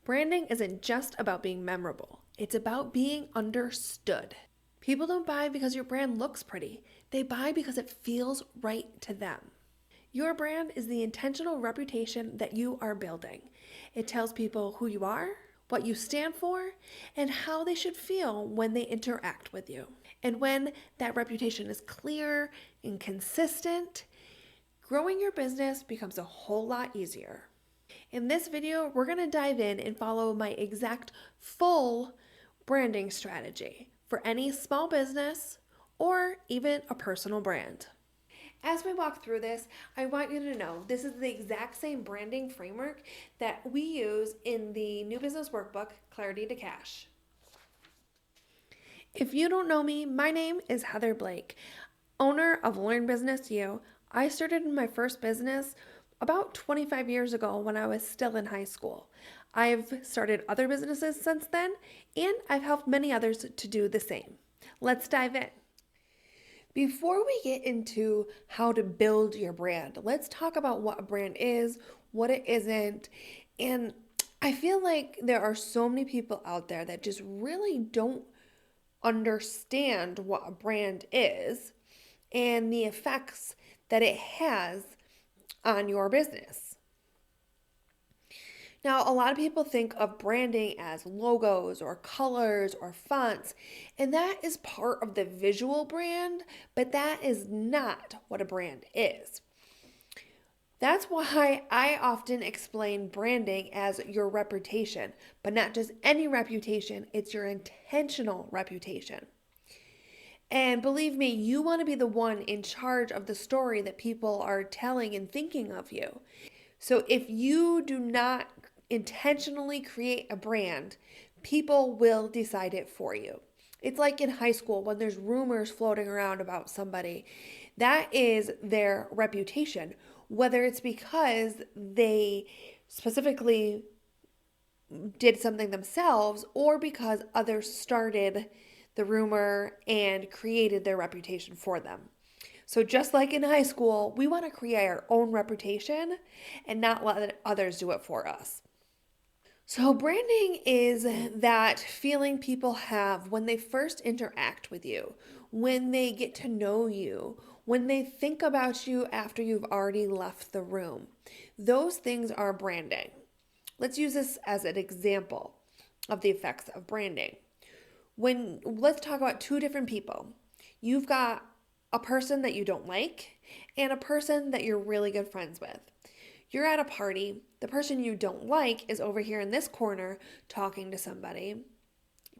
Branding isn't just about being memorable, it's about being understood. People don't buy because your brand looks pretty, they buy because it feels right to them. Your brand is the intentional reputation that you are building. It tells people who you are, what you stand for, and how they should feel when they interact with you. And when that reputation is clear and consistent, growing your business becomes a whole lot easier. In this video, we're going to dive in and follow my exact full branding strategy for any small business or even a personal brand. As we walk through this, I want you to know this is the exact same branding framework that we use in the New Business Workbook, Clarity to Cash. If you don't know me, my name is Heather Blake, owner of Learn Business U. I started in my first business about 25 years ago when I was still in high school. I've started other businesses since then, and I've helped many others to do the same. Let's dive in. Before we get into how to build your brand, let's talk about what a brand is, what it isn't, and I feel like there are so many people out there that just really don't understand what a brand is and the effects that it has on your business. Now, a lot of people think of branding as logos or colors or fonts, and that is part of the visual brand, but that is not what a brand is. That's why I often explain branding as your reputation, but not just any reputation, it's your intentional reputation. And believe me, you want to be the one in charge of the story that people are telling and thinking of you. So if you do not intentionally create a brand, people will decide it for you. It's like in high school when there's rumors floating around about somebody. That is their reputation, whether it's because they specifically did something themselves or because others started the rumor and created their reputation for them. So just like in high school, we want to create our own reputation and not let others do it for us. So branding is that feeling people have when they first interact with you, when they get to know you, when they think about you after you've already left the room. Those things are branding. Let's use this as an example of the effects of branding. Let's talk about two different people. You've got a person that you don't like and a person that you're really good friends with. You're at a party. The person you don't like is over here in this corner talking to somebody,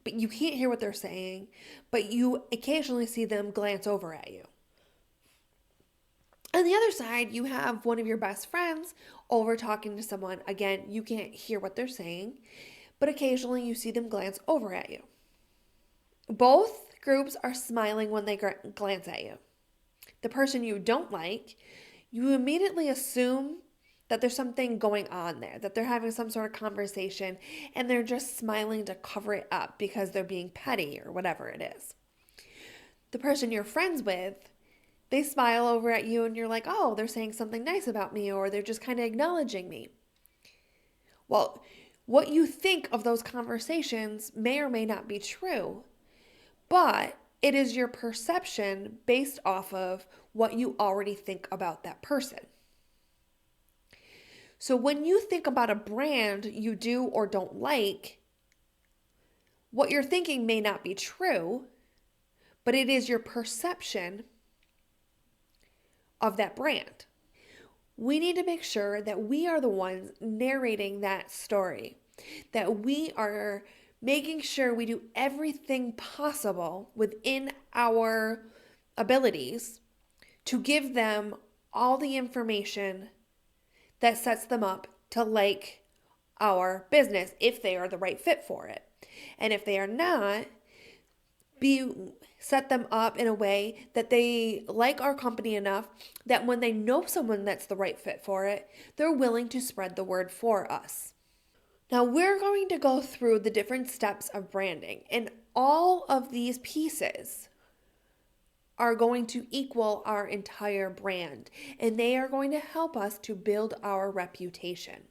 but you can't hear what they're saying, but you occasionally see them glance over at you. On the other side, you have one of your best friends over talking to someone. Again, you can't hear what they're saying, but occasionally you see them glance over at you. Both groups are smiling when they glance at you. The person you don't like, you immediately assume that there's something going on there, that they're having some sort of conversation and they're just smiling to cover it up because they're being petty or whatever it is. The person you're friends with, they smile over at you and you're like, oh, they're saying something nice about me or they're just kind of acknowledging me. Well, what you think of those conversations may or may not be true, but it is your perception based off of what you already think about that person. So when you think about a brand you do or don't like, what you're thinking may not be true, but it is your perception of that brand. We need to make sure that we are the ones narrating that story, that we are making sure we do everything possible within our abilities to give them all the information that sets them up to like our business if they are the right fit for it. And if they are not, set them up in a way that they like our company enough that when they know someone that's the right fit for it, they're willing to spread the word for us. Now we're going to go through the different steps of branding, and all of these pieces are going to equal our entire brand, and they are going to help us to build our reputation.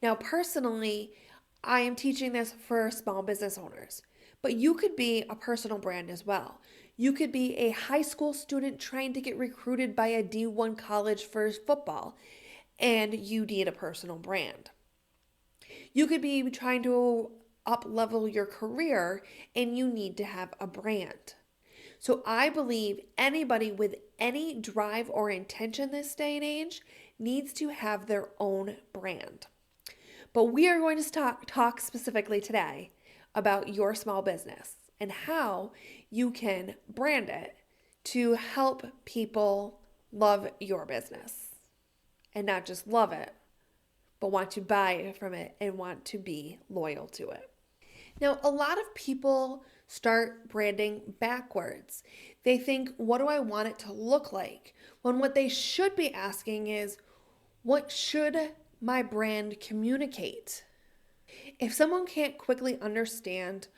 Now, personally, I am teaching this for small business owners, but you could be a personal brand as well. You could be a high school student trying to get recruited by a D1 college for football, and you need a personal brand. You could be trying to up level your career and you need to have a brand. So I believe anybody with any drive or intention this day and age needs to have their own brand. But we are going to talk specifically today about your small business and how you can brand it to help people love your business. And not just love it, but want to buy from it and want to be loyal to it. Now, a lot of people start branding backwards. They think, what do I want it to look like? When what they should be asking is, what should my brand communicate? If someone can't quickly understand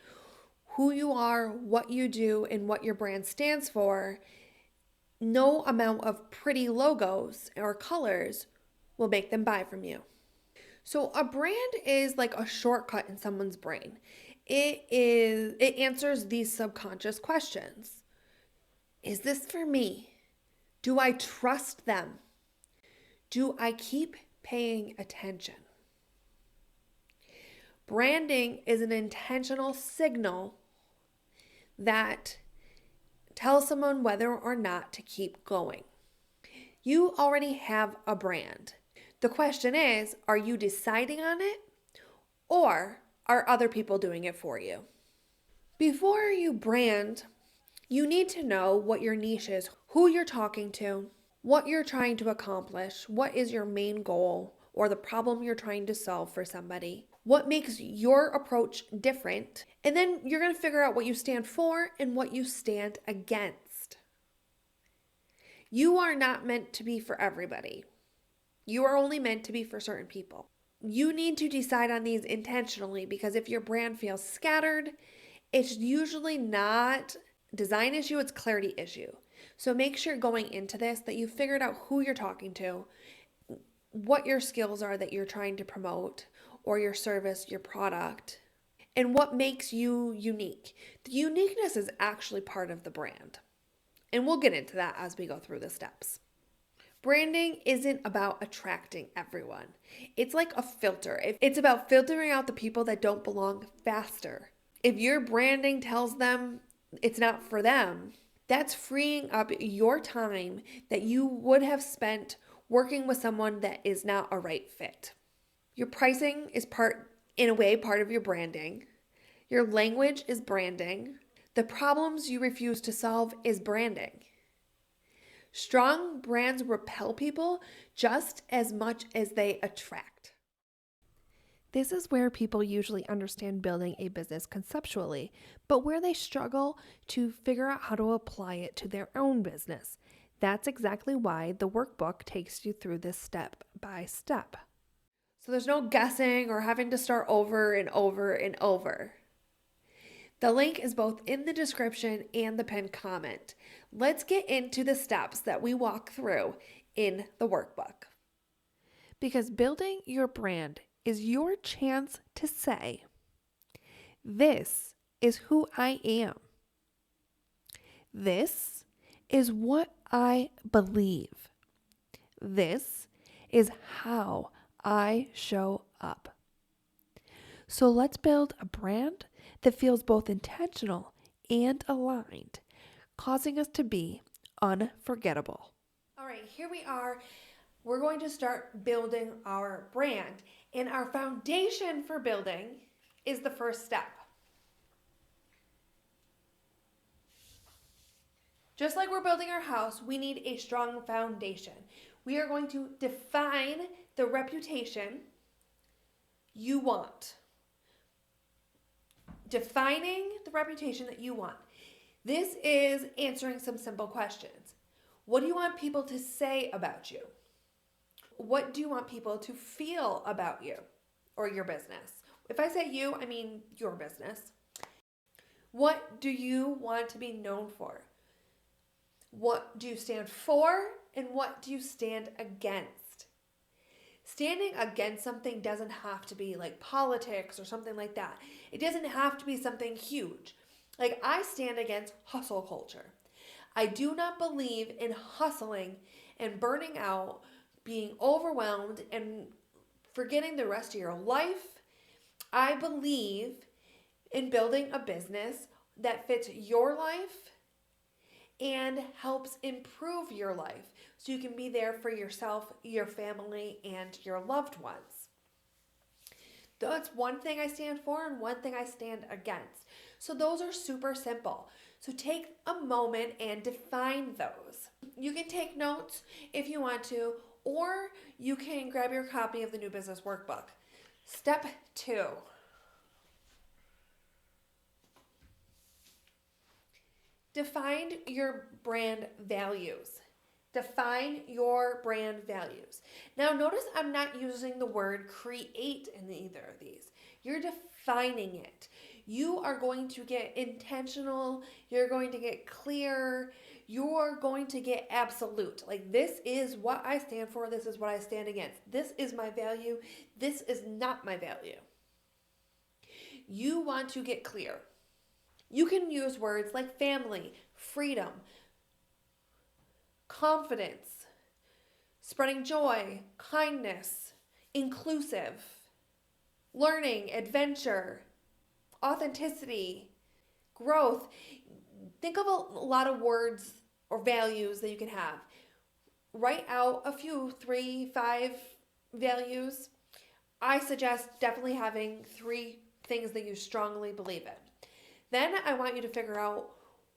who you are, what you do, and what your brand stands for, no amount of pretty logos or colors will make them buy from you. So a brand is like a shortcut in someone's brain. It answers these subconscious questions. Is this for me? Do I trust them? Do I keep paying attention? Branding is an intentional signal that tells someone whether or not to keep going. You already have a brand. The question is, are you deciding on it or are other people doing it for you? Before you brand, you need to know what your niche is, who you're talking to, what you're trying to accomplish, what is your main goal or the problem you're trying to solve for somebody, what makes your approach different, and then you're going to figure out what you stand for and what you stand against. You are not meant to be for everybody. You are only meant to be for certain people. You need to decide on these intentionally because if your brand feels scattered, it's usually not design issue, it's clarity issue. So make sure going into this that you figured out who you're talking to, what your skills are that you're trying to promote, or your service, your product, and what makes you unique. The uniqueness is actually part of the brand. And we'll get into that as we go through the steps. Branding isn't about attracting everyone. It's like a filter. It's about filtering out the people that don't belong faster. If your branding tells them it's not for them, that's freeing up your time that you would have spent working with someone that is not a right fit. Your pricing is in a way, part of your branding. Your language is branding. The problems you refuse to solve is branding. Strong brands repel people just as much as they attract. This is where people usually understand building a business conceptually, but where they struggle to figure out how to apply it to their own business. That's exactly why the workbook takes you through this step by step. So there's no guessing or having to start over and over and over. The link is both in the description and the pinned comment. Let's get into the steps that we walk through in the workbook. Because building your brand is your chance to say, this is who I am. This is what I believe. This is how I show up. So let's build a brand that feels both intentional and aligned, causing us to be unforgettable. All right, here we are. We're going to start building our brand, and our foundation for building is the first step. Just like we're building our house, we need a strong foundation. We are going to define the reputation you want. Defining the reputation that you want. This is answering some simple questions. What do you want people to say about you? What do you want people to feel about you or your business? If I say you, I mean your business. What do you want to be known for? What do you stand for and what do you stand against? Standing against something doesn't have to be like politics or something like that. It doesn't have to be something huge. Like, I stand against hustle culture. I do not believe in hustling and burning out, being overwhelmed, and forgetting the rest of your life. I believe in building a business that fits your life and helps improve your life so you can be there for yourself, your family, and your loved ones. That's one thing I stand for and one thing I stand against. So those are super simple. So take a moment and define those. You can take notes if you want to, or you can grab your copy of the New Business Workbook. Step 2. Define your brand values. Define your brand values. Now, notice I'm not using the word create in either of these. You're defining it. You are going to get intentional. You're going to get clear. You're going to get absolute. Like, this is what I stand for. This is what I stand against. This is my value. This is not my value. You want to get clear. You can use words like family, freedom, confidence, spreading joy, kindness, inclusive, learning, adventure, authenticity, growth. Think of a lot of words or values that you can have. Write out a few, 3, 5 values. I suggest definitely having 3 things that you strongly believe in. Then I want you to figure out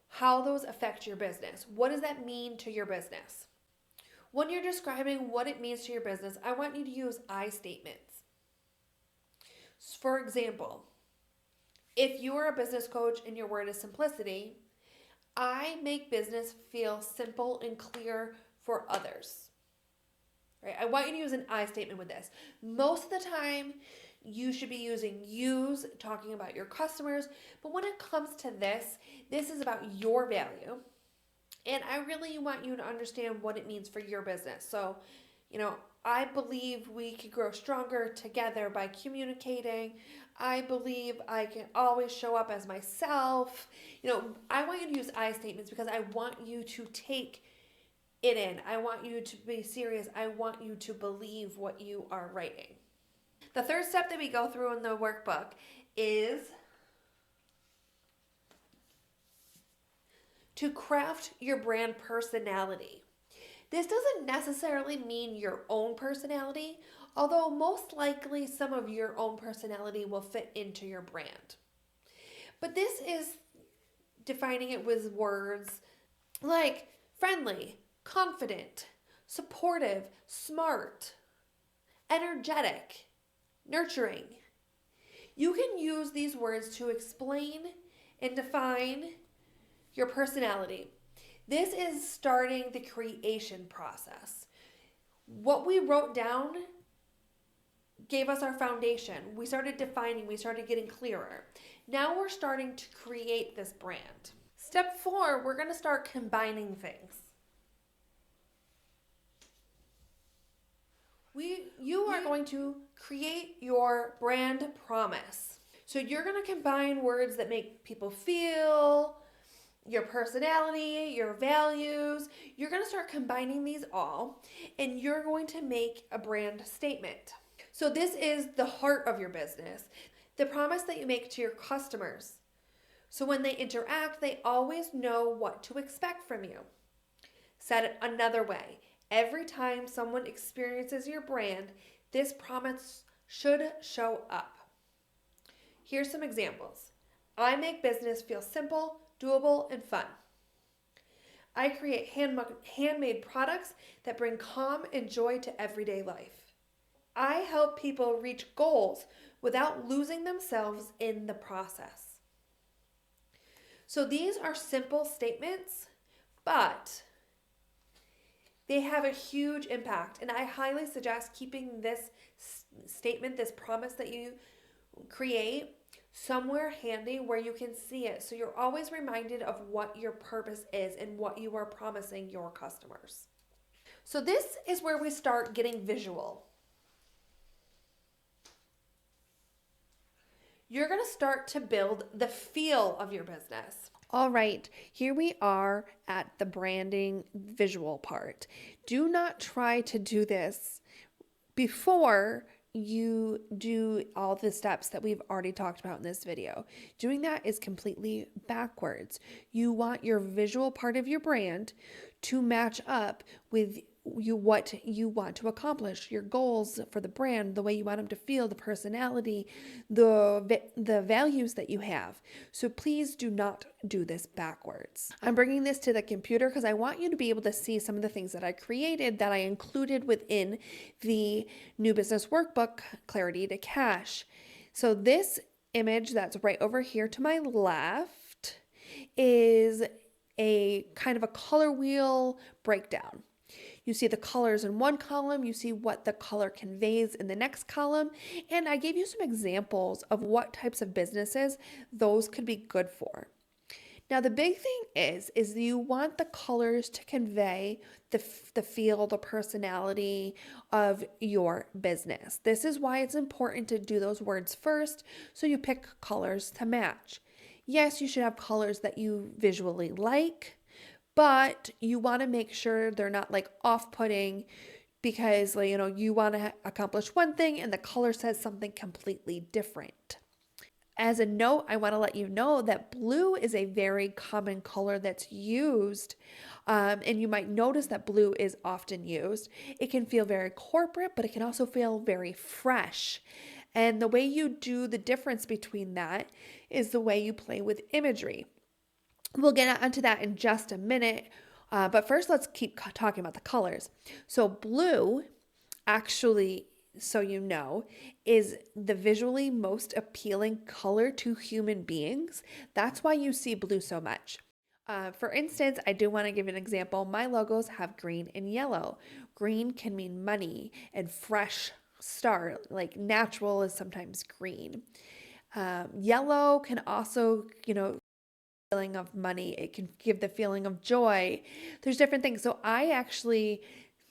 how those affect your business. What does that mean to your business? When you're describing what it means to your business, I want you to use I statements. For example, if you are a business coach and your word is simplicity, I make business feel simple and clear for others. Right? I want you to use an I statement with this. Most of the time, you should be using yous, talking about your customers. But when it comes to this is about your value. And I really want you to understand what it means for your business. So, I believe we can grow stronger together by communicating. I believe I can always show up as myself. I want you to use I statements because I want you to take it in. I want you to be serious. I want you to believe what you are writing. The third step that we go through in the workbook is to craft your brand personality. This doesn't necessarily mean your own personality, although most likely some of your own personality will fit into your brand. But this is defining it with words like friendly, confident, supportive, smart, energetic, nurturing. You can use these words to explain and define your personality. This is starting the creation process. What we wrote down gave us our foundation. We started defining, we started getting clearer. Now we're starting to create this brand. Step 4, we're going to start combining things. You are going to create your brand promise. So you're going to combine words that make people feel, your personality, your values. You're going to start combining these all, and you're going to make a brand statement. So this is the heart of your business, the promise that you make to your customers. So when they interact, they always know what to expect from you. Said it another way. Every time someone experiences your brand, this promise should show up. Here's some examples. I make business feel simple, doable, and fun. I create handmade products that bring calm and joy to everyday life. I help people reach goals without losing themselves in the process. So these are simple statements, but they have a huge impact, and I highly suggest keeping this statement, this promise that you create, somewhere handy where you can see it, so you're always reminded of what your purpose is and what you are promising your customers. So this is where we start getting visual. you're going to start to build the feel of your business. All right, here we are at the branding visual part. Do not try to do this before you do all the steps that we've already talked about in this video. Doing that is completely backwards. You want your visual part of your brand to match up with what you want to accomplish, your goals for the brand, the way you want them to feel, the personality, the values that you have. So please do not do this backwards. I'm bringing this to the computer because I want you to be able to see some of the things that I created that I included within the new business workbook, Clarity to Cash. So this image that's right over here to my left is a kind of a color wheel breakdown. You see the colors in one column, you see what the color conveys in the next column, and I gave you some examples of what types of businesses those could be good for. Now, the big thing is you want the colors to convey the feel, the personality of your business. This is why it's important to do those words first, so you pick colors to match. Yes, you should have colors that you visually like, but you want to make sure they're not like off-putting because, you want to accomplish one thing and the color says something completely different. As a note, I want to let you know that blue is a very common color that's used, and you might notice that blue is often used. It can feel very corporate, but it can also feel very fresh. And the way you do the difference between that is the way you play with imagery. We'll get onto that in just a minute, but first let's keep talking about the colors. So blue, actually, so you know, is the visually most appealing color to human beings. That's why you see blue so much. For instance, I do want to give an example. My logos have green and yellow. Green can mean money and fresh start, like natural is sometimes green. Yellow can also, feeling of money. It can give the feeling of joy. There's different things. So I actually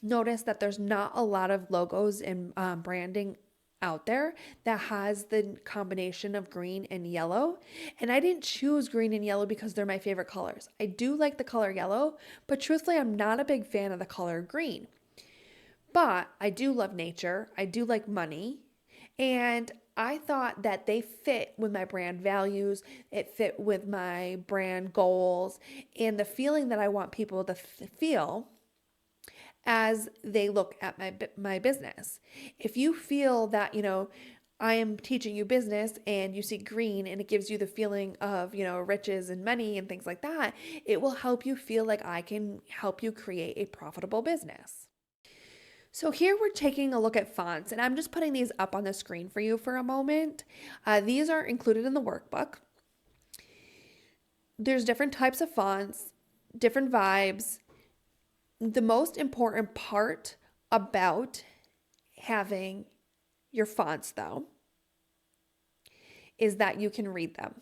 noticed that there's not a lot of logos and branding out there that has the combination of green and yellow. And I didn't choose green and yellow because they're my favorite colors. I do like the color yellow, but truthfully, I'm not a big fan of the color green. But I do love nature. I do like money. And I thought that they fit with my brand values. It fit with my brand goals and the feeling that I want people to feel as they look at my business. If you feel that, I am teaching you business and you see green and it gives you the feeling of, riches and money and things like that, it will help you feel like I can help you create a profitable business. So here we're taking a look at fonts, and I'm just putting these up on the screen for you for a moment. These are included in the workbook. There's different types of fonts, different vibes. The most important part about having your fonts, though, is that you can read them.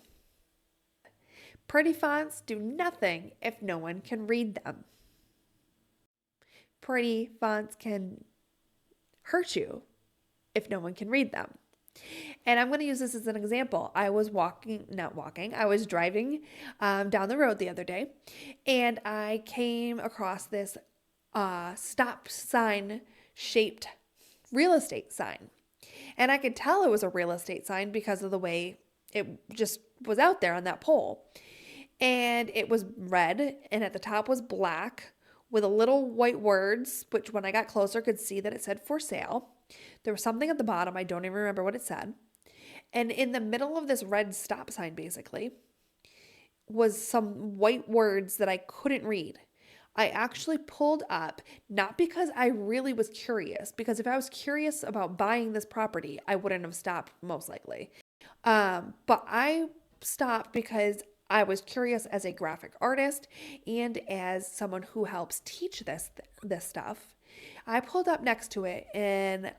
Pretty fonts do nothing if no one can read them. Pretty fonts can hurt you if no one can read them. And I'm going to use this as an example. I was I was driving down the road the other day, and I came across this stop sign shaped real estate sign. And I could tell it was a real estate sign because of the way it just was out there on that pole. And it was red, and at the top was black, with a little white words, which when I got closer could see that it said for sale. There was something at the bottom, I don't even remember what it said. And in the middle of this red stop sign, basically, was some white words that I couldn't read. I actually pulled up, not because I really was curious, because if I was curious about buying this property, I wouldn't have stopped, most likely. But I stopped because I was curious as a graphic artist and as someone who helps teach this stuff. I pulled up next to it and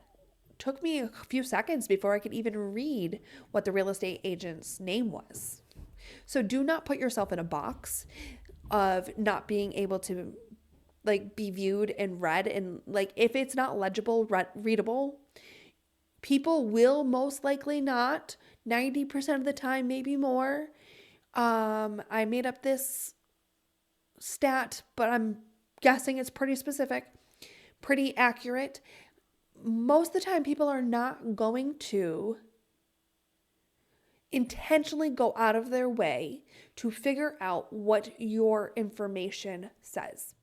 took me a few seconds before I could even read what the real estate agent's name was. So do not put yourself in a box of not being able to be viewed and read, and if it's not legible, readable, People will most likely not, 90% of the time, maybe more. I made up this stat, but I'm guessing it's pretty specific, pretty accurate. Most of the time, people are not going to intentionally go out of their way to figure out what your information says.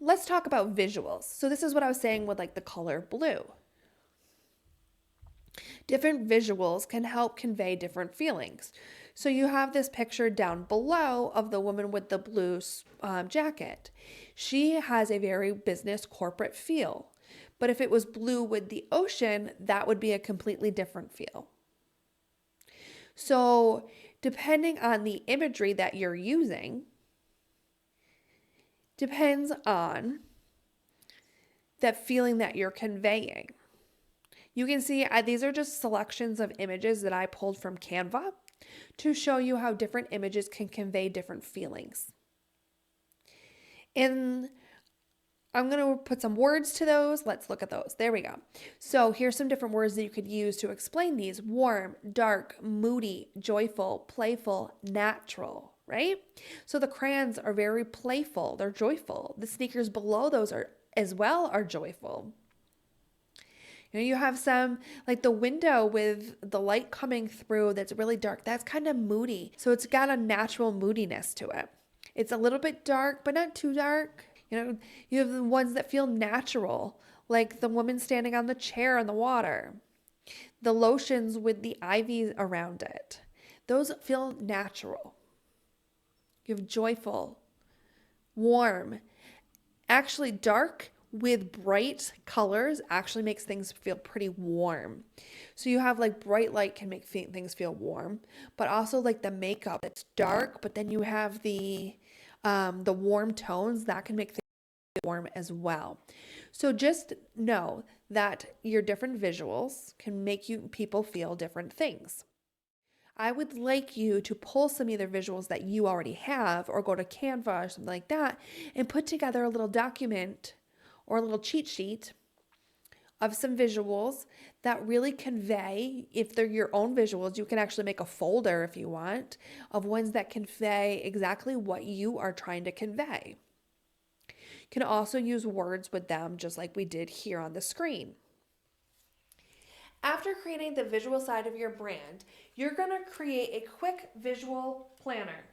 Let's talk about visuals. So this is what I was saying with like the color blue. Different visuals can help convey different feelings. So you have this picture down below of the woman with the blue jacket. She has a very business corporate feel. But if it was blue with the ocean, that would be a completely different feel. So depending on the imagery that you're using, depends on that feeling that you're conveying. You can see these are just selections of images that I pulled from Canva to show you how different images can convey different feelings. And I'm going to put some words to those. Let's look at those. There we go. So here's some different words that you could use to explain these. Warm, dark, moody, joyful, playful, natural, right? So the crayons are very playful. They're joyful. The sneakers below those are joyful. You know, you have some like the window with the light coming through that's really dark. That's kind of moody. So it's got a natural moodiness to it. It's a little bit dark, but not too dark. You know, you have the ones that feel natural, like the woman standing on the chair in the water. The lotions with the ivy around it. Those feel natural. You have joyful, warm. Actually, dark with bright colors actually makes things feel pretty warm. So you have like bright light can make things feel warm, but also like the makeup that's dark, but then you have the warm tones that can make things warm as well. So just know that your different visuals can make people feel different things. I would like you to pull some either visuals that you already have or go to Canva or something like that and put together a little document or a little cheat sheet of some visuals that really convey, if they're your own visuals, you can actually make a folder if you want, of ones that convey exactly what you are trying to convey. You can also use words with them just like we did here on the screen. After creating the visual side of your brand, you're going to create a quick visual planner.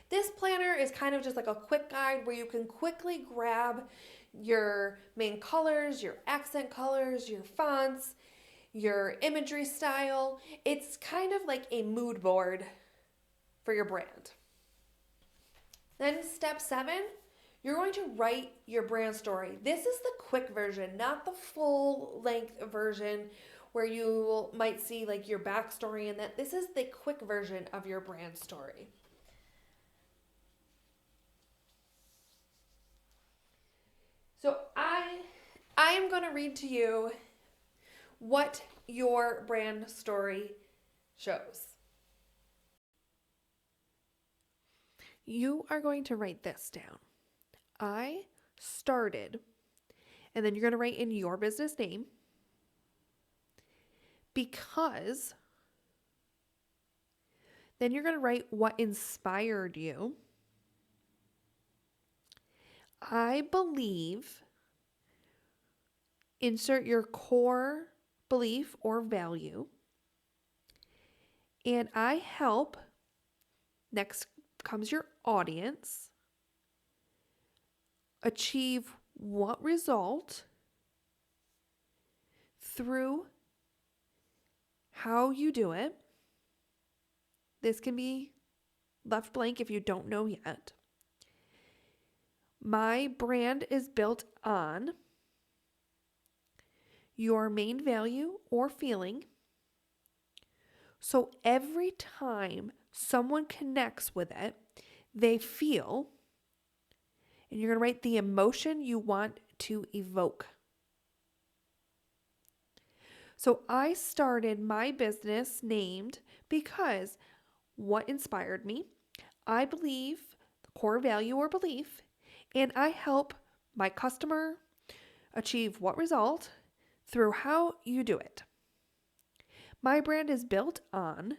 This planner is kind of just like a quick guide where you can quickly grab your main colors, your accent colors, your fonts, your imagery style. It's kind of like a mood board for your brand. Then step 7, you're going to write your brand story. This is the quick version, not the full length version where you might see like your backstory and that. This is the quick version of your brand story. So I am going to read to you what your brand story shows. You are going to write this down. I started, and then you're going to write in your business name, because, then you're going to write what inspired you. I believe, insert your core belief or value, and I help, next comes your audience, achieve what result through how you do it. This can be left blank if you don't know yet. My brand is built on your main value or feeling. So every time someone connects with it, they feel, and you're going to write the emotion you want to evoke. So I started my business named because what inspired me, I believe, core value or belief, and I help my customer achieve what result through how you do it. My brand is built on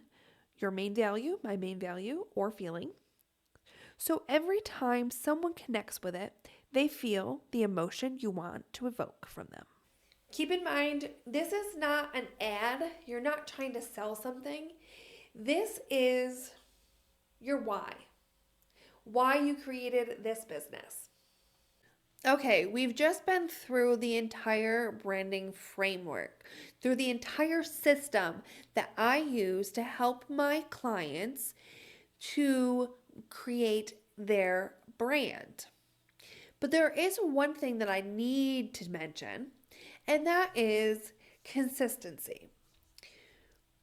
your main value, my main value, or feeling. So every time someone connects with it, they feel the emotion you want to evoke from them. Keep in mind, this is not an ad. You're not trying to sell something. This is your why you created this business. Okay, we've just been through the entire branding framework, through the entire system that I use to help my clients to create their brand. But there is one thing that I need to mention, and that is consistency.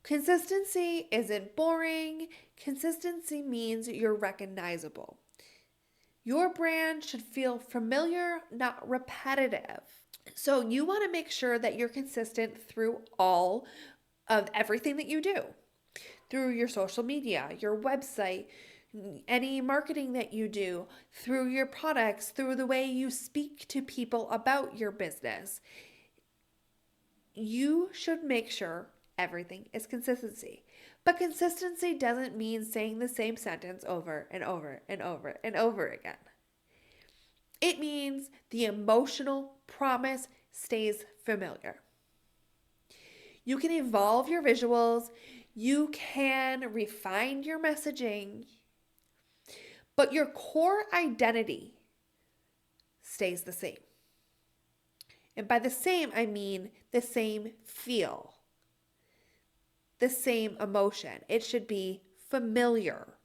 Consistency isn't boring. Consistency means you're recognizable. Your brand should feel familiar, not repetitive. So you want to make sure that you're consistent through all of everything that you do. Through your social media, your website, any marketing that you do, through your products, through the way you speak to people about your business. You should make sure everything is consistency. But consistency doesn't mean saying the same sentence over and over and over and over again. It means the emotional promise stays familiar. You can evolve your visuals, you can refine your messaging, but your core identity stays the same. And by the same, I mean the same feel, the same emotion. It should be familiar,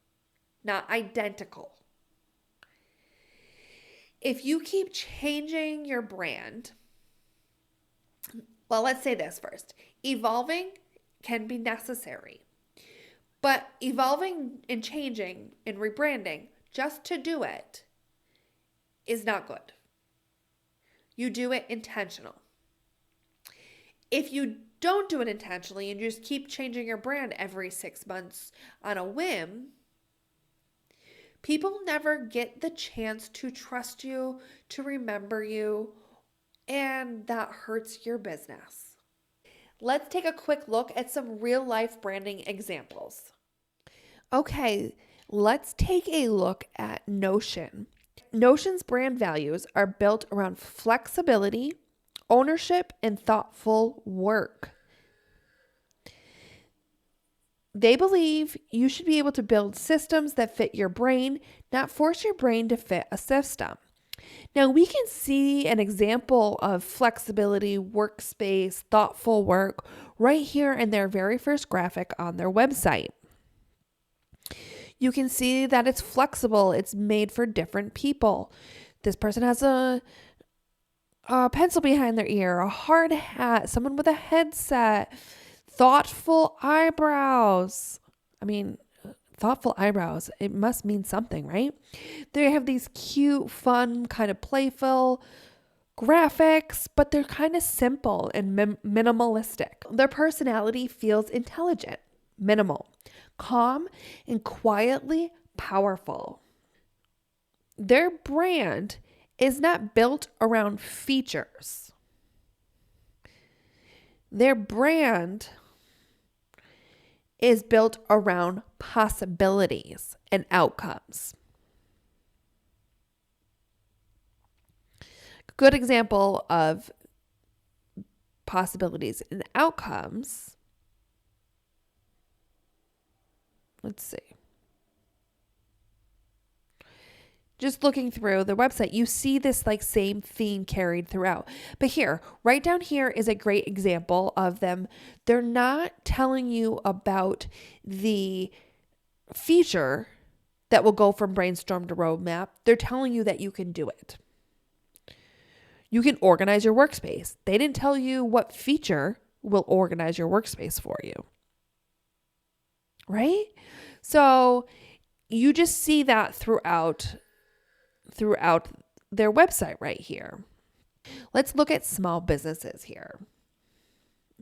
not identical. If you keep changing your brand, well, let's say this first. Evolving can be necessary, but evolving and changing and rebranding just to do it is not good. You do it intentional. If you don't do it intentionally and you just keep changing your brand every 6 months on a whim, people never get the chance to trust you, to remember you, and that hurts your business. Let's take a quick look at some real-life branding examples. Okay, let's take a look at Notion. Notion's brand values are built around flexibility, ownership, and thoughtful work. They believe you should be able to build systems that fit your brain, not force your brain to fit a system. Now, we can see an example of flexibility, workspace, thoughtful work right here in their very first graphic on their website. You can see that it's flexible. It's made for different people. This person has a pencil behind their ear, a hard hat, someone with a headset, thoughtful eyebrows. Thoughtful eyebrows, it must mean something, right? They have these cute, fun, kind of playful graphics, but they're kind of simple and minimalistic. Their personality feels intelligent, minimal, calm, and quietly powerful. Their brand is not built around features. Their brand is built around possibilities and outcomes. A good example of possibilities and outcomes. Let's see. Just looking through the website, you see this same theme carried throughout. But here, right down here is a great example of them. They're not telling you about the feature that will go from brainstorm to roadmap. They're telling you that you can do it. You can organize your workspace. They didn't tell you what feature will organize your workspace for you. Right? So you just see that throughout their website right here. Let's look at small businesses here.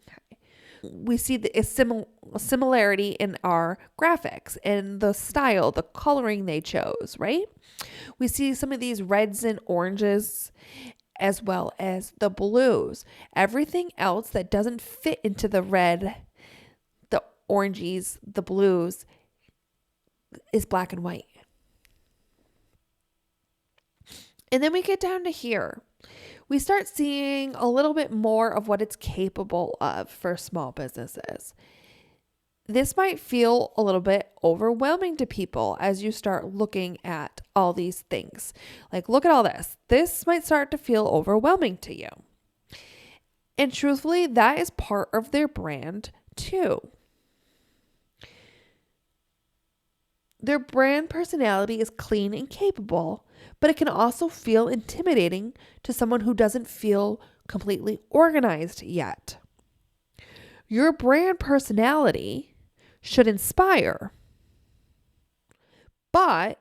Okay. We see a similarity in our graphics and the style, the coloring they chose, right? We see some of these reds and oranges, as well as the blues. Everything else that doesn't fit into the red, the oranges, the blues is black and white. And then we get down to here. We start seeing a little bit more of what it's capable of for small businesses. This might feel a little bit overwhelming to people as you start looking at all these things. Like, look at all this. This might start to feel overwhelming to you. And truthfully, that is part of their brand too. Their brand personality is clean and capable, but it can also feel intimidating to someone who doesn't feel completely organized yet. Your brand personality should inspire, but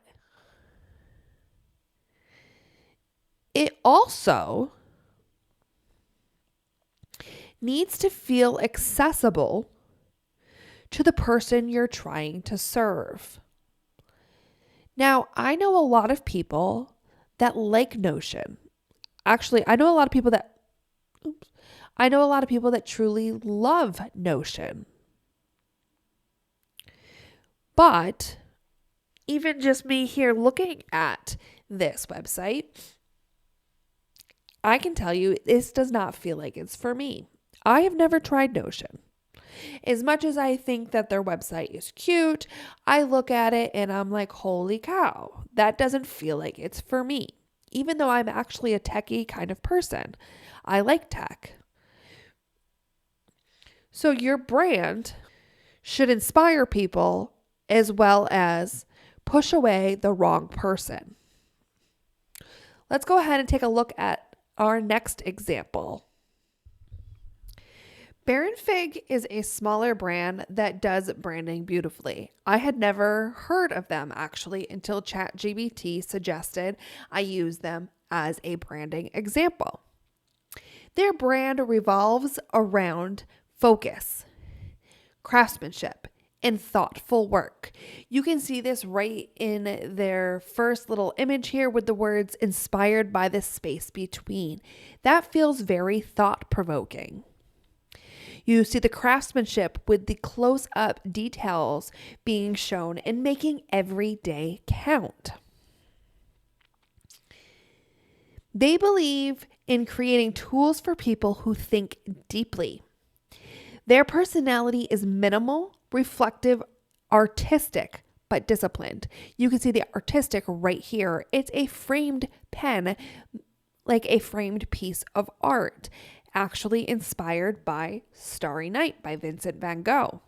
it also needs to feel accessible to the person you're trying to serve. Now, I know a lot of people that like Notion. Actually, I know a lot of people that truly love Notion. But even just me here looking at this website, I can tell you this does not feel like it's for me. I have never tried Notion. As much as I think that their website is cute, I look at it and I'm like, holy cow, that doesn't feel like it's for me. Even though I'm actually a techie kind of person, I like tech. So your brand should inspire people as well as push away the wrong person. Let's go ahead and take a look at our next example. Baron Fig is a smaller brand that does branding beautifully. I had never heard of them actually until ChatGPT suggested I use them as a branding example. Their brand revolves around focus, craftsmanship, and thoughtful work. You can see this right in their first little image here with the words inspired by the space between. That feels very thought-provoking. You see the craftsmanship with the close-up details being shown and making every day count. They believe in creating tools for people who think deeply. Their personality is minimal, reflective, artistic, but disciplined. You can see the artistic right here. It's a framed pen, like a framed piece of art, actually inspired by Starry Night by Vincent van Gogh.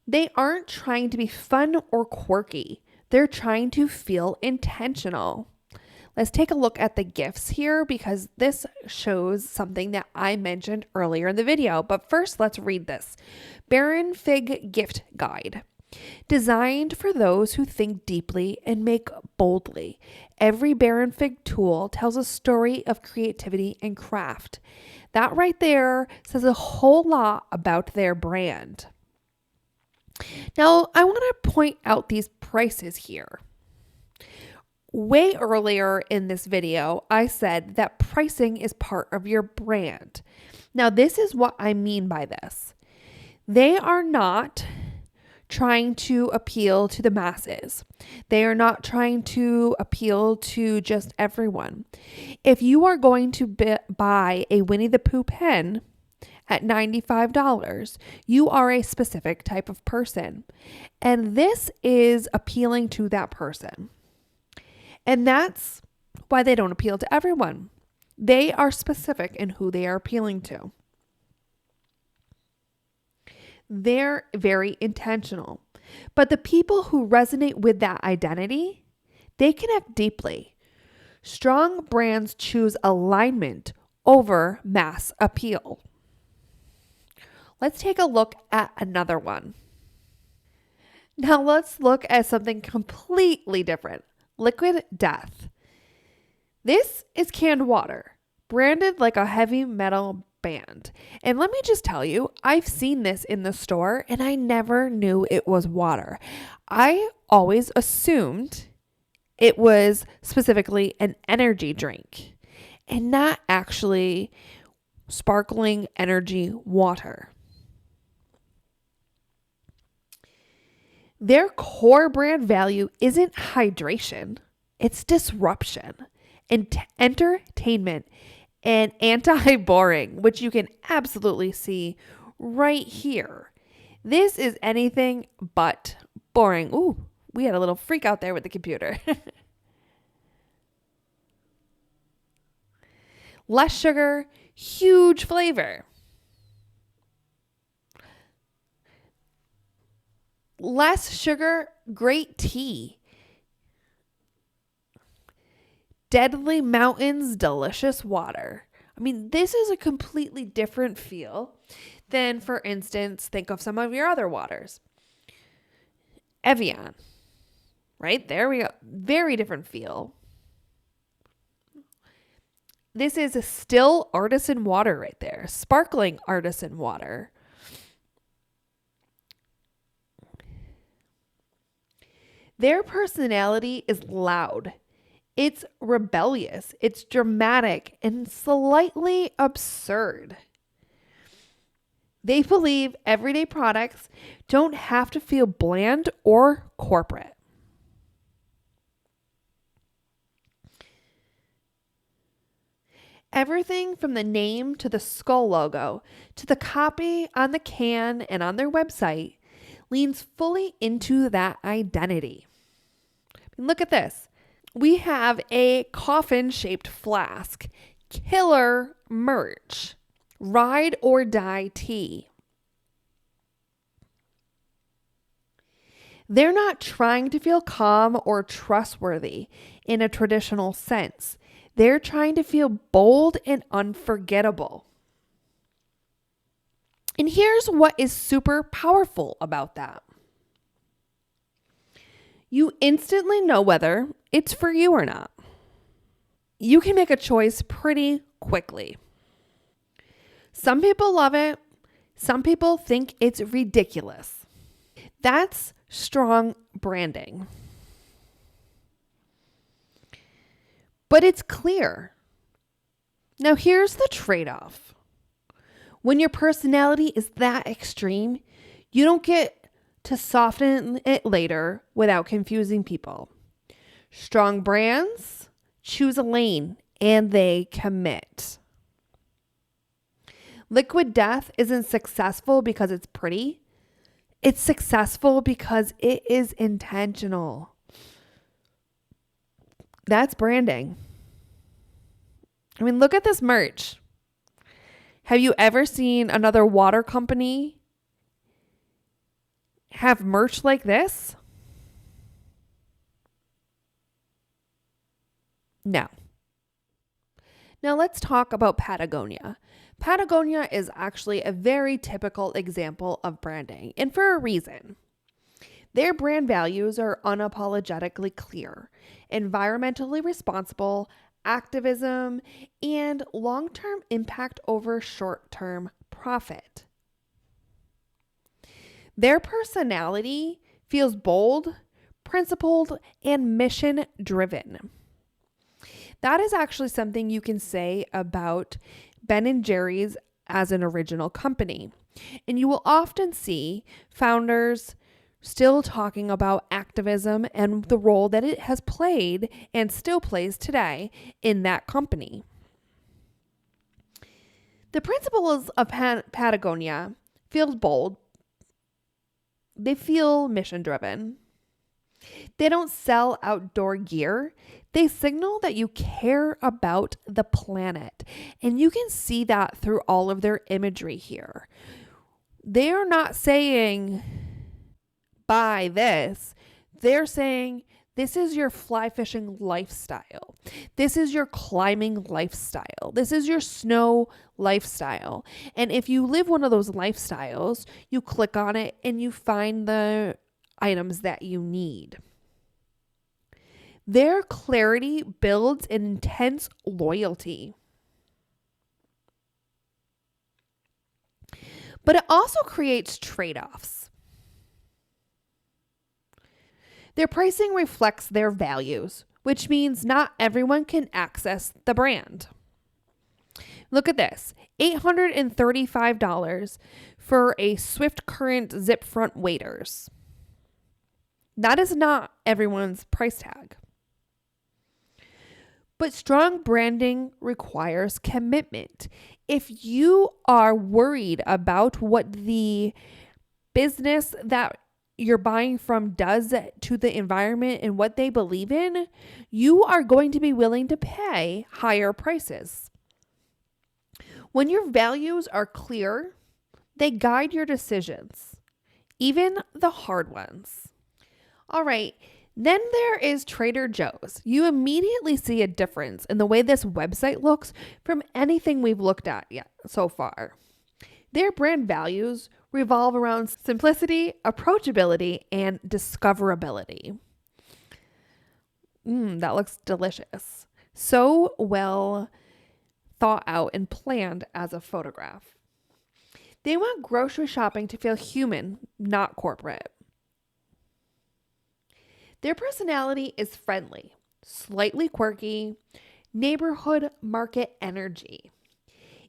They aren't trying to be fun or quirky. They're trying to feel intentional. Let's take a look at the gifts here because this shows something that I mentioned earlier in the video. But first, let's read this. Baron Fig Gift Guide. Designed for those who think deeply and make boldly. Every Baron Fig tool tells a story of creativity and craft. That right there says a whole lot about their brand. Now, I want to point out these prices here. Way earlier in this video, I said that pricing is part of your brand. Now, this is what I mean by this. They are not trying to appeal to the masses. They are not trying to appeal to just everyone. If you are going to buy a Winnie the Pooh pen at $95, you are a specific type of person. And this is appealing to that person. And that's why they don't appeal to everyone. They are specific in who they are appealing to. They're very intentional. But the people who resonate with that identity, they connect deeply. Strong brands choose alignment over mass appeal. Let's take a look at another one. Now let's look at something completely different. Liquid Death. This is canned water, branded like a heavy metal band. And let me just tell you, I've seen this in the store and I never knew it was water. I always assumed It was specifically an energy drink and not actually sparkling energy water. Their core brand value isn't hydration, it's disruption, entertainment, and anti boring, which you can absolutely see right here. This is anything but boring. Ooh, we had a little freak out there with the computer. Less sugar, huge flavor. Less sugar, great tea. Deadly Mountains, delicious water. I mean, this is a completely different feel than, for instance, think of some of your other waters. Evian, right? There we go. Very different feel. This is a still artisan water right there. Sparkling artisan water. Their personality is loud. It's rebellious. It's dramatic and slightly absurd. They believe everyday products don't have to feel bland or corporate. Everything from the name to the skull logo to the copy on the can and on their website leans fully into that identity. Look at this. We have a coffin-shaped flask. Killer merch. Ride or die tea. They're not trying to feel calm or trustworthy in a traditional sense. They're trying to feel bold and unforgettable. And here's what is super powerful about that. You instantly know whether it's for you or not. You can make a choice pretty quickly. Some people love it. Some people think it's ridiculous. That's strong branding. But it's clear. Now, here's the trade-off. When your personality is that extreme, you don't get to soften it later without confusing people. Strong brands choose a lane and they commit. Liquid Death isn't successful because it's pretty. It's successful because it is intentional. That's branding. I mean, look at this merch. Have you ever seen another water company have merch like this? No. Now let's talk about Patagonia. Patagonia is actually a very typical example of branding, and for a reason. Their brand values are unapologetically clear: environmentally responsible, activism, and long-term impact over short-term profit. Their personality feels bold, principled, and mission-driven. That is actually something you can say about Ben and Jerry's as an original company. And you will often see founders still talking about activism and the role that it has played and still plays today in that company. The principles of Patagonia feel bold. They feel mission driven. They don't sell outdoor gear. They signal that you care about the planet. And you can see that through all of their imagery here. They are not saying, buy this. They're saying, this is your fly fishing lifestyle. This is your climbing lifestyle. This is your snow lifestyle. And if you live one of those lifestyles, you click on it and you find the items that you need. Their clarity builds an intense loyalty. But it also creates trade-offs. Their pricing reflects their values, which means not everyone can access the brand. Look at this, $835 for a Swift Current zip front waders. That is not everyone's price tag. But strong branding requires commitment. If you are worried about what the business that you're buying from does to the environment and what they believe in, you are going to be willing to pay higher prices. When your values are clear, they guide your decisions, even the hard ones. All right, then there is Trader Joe's. You immediately see a difference in the way this website looks from anything we've looked at yet so far. Their brand values revolve around simplicity, approachability, and discoverability. That looks delicious. So well thought out and planned as a photograph. They want grocery shopping to feel human, not corporate. Their personality is friendly, slightly quirky, neighborhood market energy.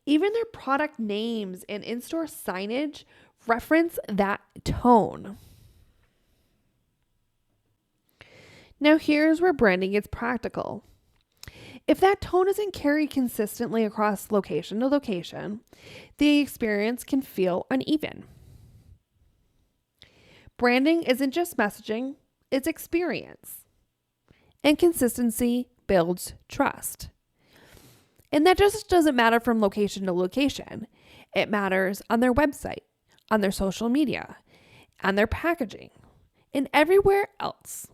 Even their product names and in-store signage reference that tone. Now here's where branding gets practical. If that tone isn't carried consistently across location to location, the experience can feel uneven. Branding isn't just messaging, it's experience. And consistency builds trust. And that just doesn't matter from location to location. It matters on their website, on their social media, on their packaging, and everywhere else.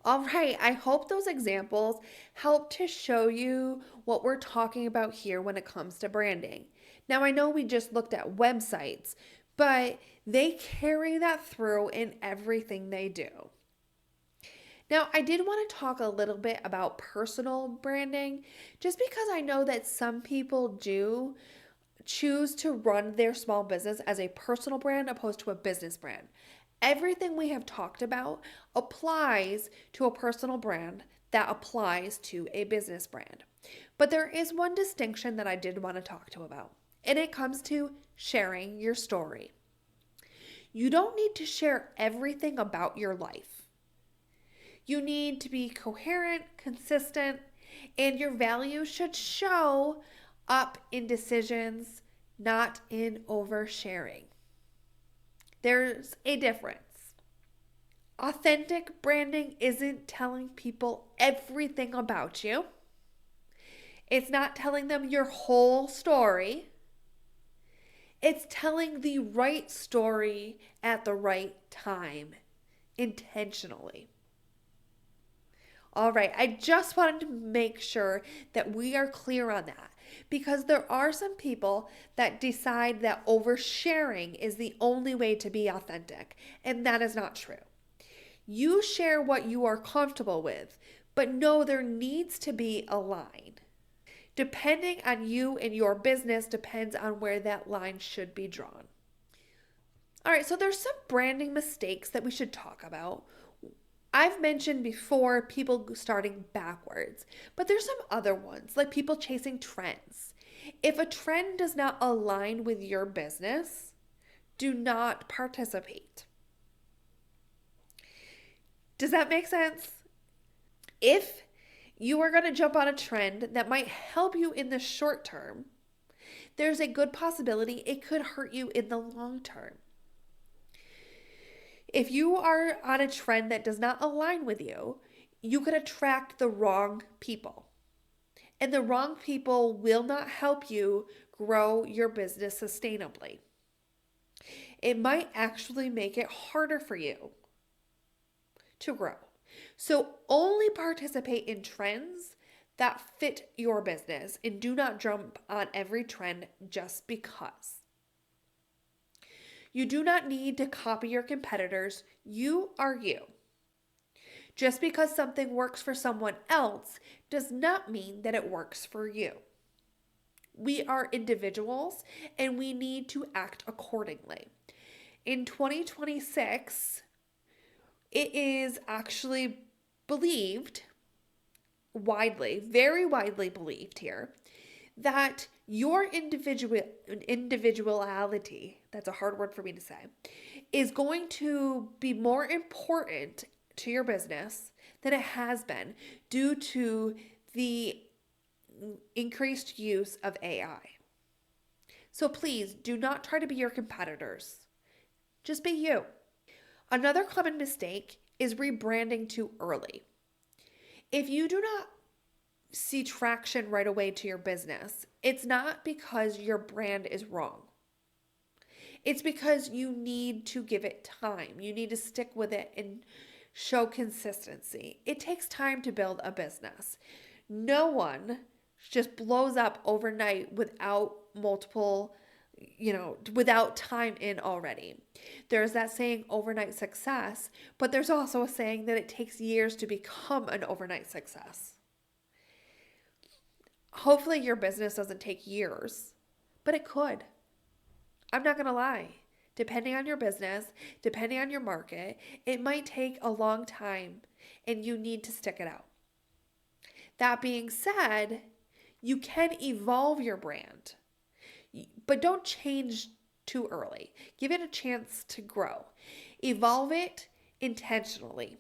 All right, I hope those examples help to show you what we're talking about here when it comes to branding. Now, I know we just looked at websites, but they carry that through in everything they do. Now, I did want to talk a little bit about personal branding, just because I know that some people do choose to run their small business as a personal brand opposed to a business brand. Everything we have talked about applies to a personal brand that applies to a business brand. But there is one distinction that I did want to talk to about, and it comes to sharing your story. You don't need to share everything about your life. You need to be coherent, consistent, and your values should show up in decisions, not in oversharing. There's a difference. Authentic branding isn't telling people everything about you. It's not telling them your whole story. It's telling the right story at the right time, intentionally. All right, I just wanted to make sure that we are clear on that, because there are some people that decide that oversharing is the only way to be authentic, and that is not true. You share what you are comfortable with, but know there needs to be a line. Depending on you and your business depends on where that line should be drawn. All right, so there's some branding mistakes that we should talk about. I've mentioned before people starting backwards, but there's some other ones, like people chasing trends. If a trend does not align with your business, do not participate. Does that make sense? If you are going to jump on a trend that might help you in the short term, there's a good possibility it could hurt you in the long term. If you are on a trend that does not align with you, you could attract the wrong people. And the wrong people will not help you grow your business sustainably. It might actually make it harder for you to grow. So only participate in trends that fit your business and do not jump on every trend just because. You do not need to copy your competitors. You are you. Just because something works for someone else does not mean that it works for you. We are individuals and we need to act accordingly. in 2026, it is actually believed widely, very widely believed here, that your individuality, that's a hard word for me to say, is going to be more important to your business than it has been due to the increased use of AI. So please do not try to be your competitors. Just be you. Another common mistake is rebranding too early. If you do not see traction right away to your business, it's not because your brand is wrong. It's because you need to give it time. You need to stick with it and show consistency. It takes time to build a business. No one just blows up overnight without without time in already. There's that saying, overnight success, but there's also a saying that it takes years to become an overnight success. Hopefully your business doesn't take years, but it could. I'm not going to lie. Depending on your business, depending on your market, it might take a long time and you need to stick it out. That being said, you can evolve your brand, but don't change too early. Give it a chance to grow. Evolve it intentionally.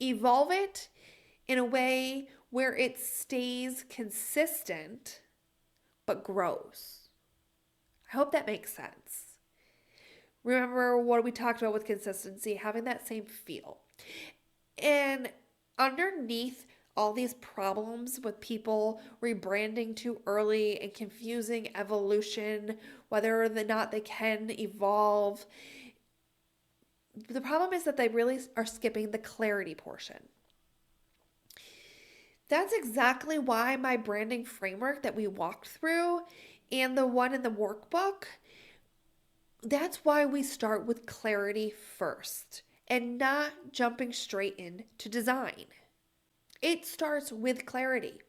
Evolve it in a way where it stays consistent but grows. I hope that makes sense. Remember what we talked about with consistency, having that same feel. And underneath all these problems with people rebranding too early and confusing evolution, whether or not they can evolve, the problem is that they really are skipping the clarity portion. That's exactly why my branding framework that we walked through and the one in the workbook, that's why we start with clarity first and not jumping straight into design. It starts with clarity.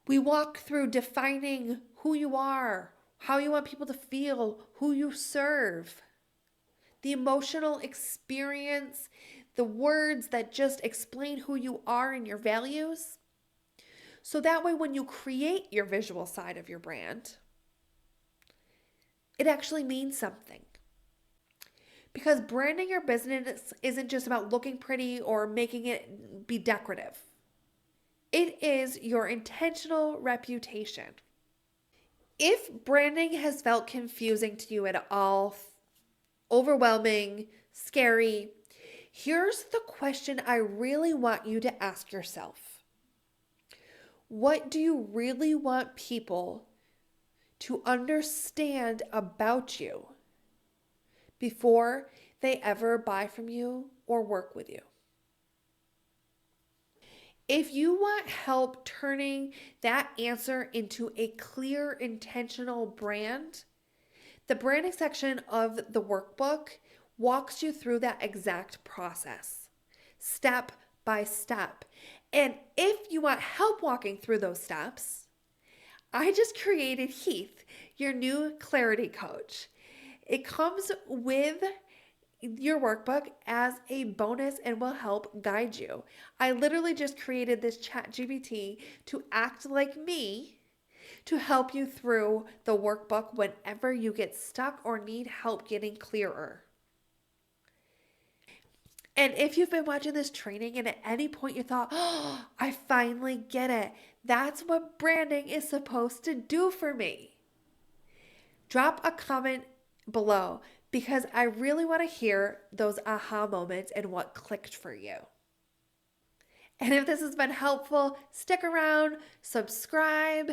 We walk through defining who you are, how you want people to feel, who you serve, the emotional experience, the words that just explain who you are and your values. So that way, when you create your visual side of your brand, it actually means something. Because branding your business isn't just about looking pretty or making it be decorative. It is your intentional reputation. If branding has felt confusing to you at all, overwhelming, scary, here's the question I really want you to ask yourself. What do you really want people to understand about you before they ever buy from you or work with you? If you want help turning that answer into a clear, intentional brand, the branding section of the workbook walks you through that exact process, step by step. And if you want help walking through those steps, I just created Heath, your new clarity coach. It comes with your workbook as a bonus and will help guide you. I literally just created this ChatGPT to act like me to help you through the workbook whenever you get stuck or need help getting clearer. And if you've been watching this training and at any point you thought, oh, I finally get it, that's what branding is supposed to do for me. Drop a comment below because I really want to hear those aha moments and what clicked for you. And if this has been helpful, stick around, subscribe.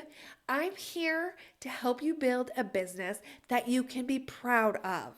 I'm here to help you build a business that you can be proud of.